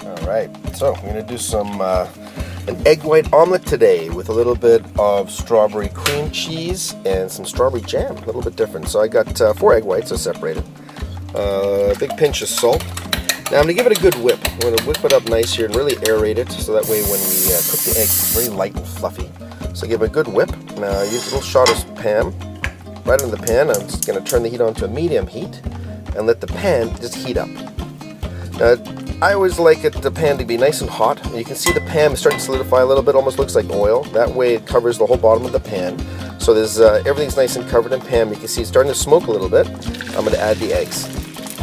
Alright, so I'm going to do some an egg white omelet today with a little bit of strawberry cream cheese and some strawberry jam, a little bit different. So I got 4 egg whites, they're separated. A big pinch of salt. Now I'm going to give it a good whip. I'm going to whip it up nice here and really aerate it so that way when we cook the eggs it's very light and fluffy. So give it a good whip. Now use a little shot of Pam right in the pan. I'm just going to turn the heat on to a medium heat and let the pan just heat up. Now I always like the pan to be nice and hot. You can see the pan is starting to solidify a little bit, almost looks like oil. That way it covers the whole bottom of the pan. So there's everything's nice and covered in pan. You can see it's starting to smoke a little bit. I'm going to add the eggs.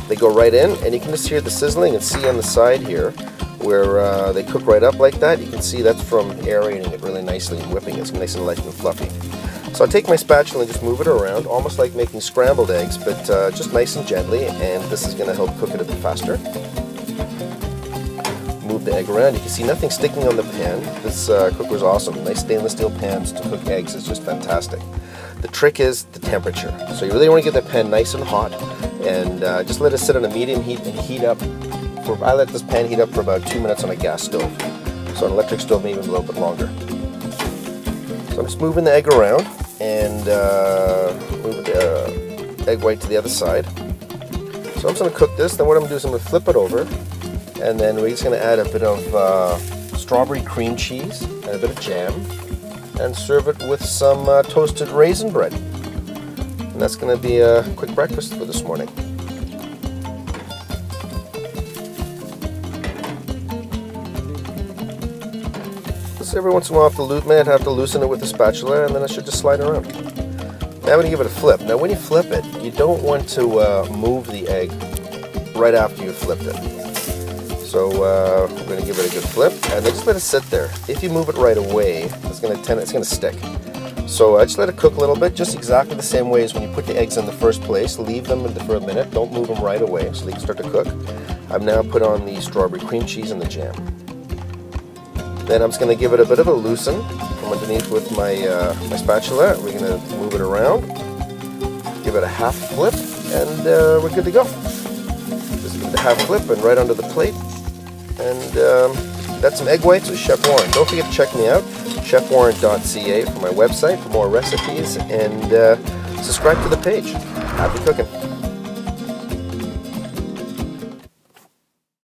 They go right in, and you can just hear the sizzling and see on the side here where they cook right up like that. You can see that's from aerating it really nicely and whipping it. It's nice and light and fluffy. So I take my spatula and just move it around, almost like making scrambled eggs, but just nice and gently, and this is going to help cook it a bit faster. Move the egg around. You can see nothing sticking on the pan. This cooker is awesome. Nice stainless steel pans to cook eggs. It's just fantastic. The trick is the temperature. So you really want to get that pan nice and hot, and just let it sit on a medium heat and heat up. I let this pan heat up for about 2 minutes on a gas stove. So on an electric stove, maybe even a little bit longer. So I'm just moving the egg around and move the egg white to the other side. So I'm just going to cook this. Then what I'm going to do is I'm going to flip it over, and then we're just going to add a bit of strawberry cream cheese and a bit of jam, and serve it with some toasted raisin bread. And that's going to be a quick breakfast for this morning. So every once in a while I have to loosen it with the spatula, and then I should just slide it around. Now I'm going to give it a flip. Now when you flip it, you don't want to move the egg right after you flipped it. So I'm going to give it a good flip, and then just let it sit there. If you move it right away, it's going to stick. So just let it cook a little bit, just exactly the same way as when you put the eggs in the first place. Leave them for a minute. Don't move them right away so they can start to cook. I've now put on the strawberry cream cheese and the jam. Then I'm just going to give it a bit of a loosen from underneath with my spatula. We're going to move it around, give it a half flip, and we're good to go. Just give it a half flip and right onto the plate. And that's some egg whites with Chef Warren. Don't forget to check me out, chefwarren.ca for my website for more recipes, and subscribe to the page. Happy cooking.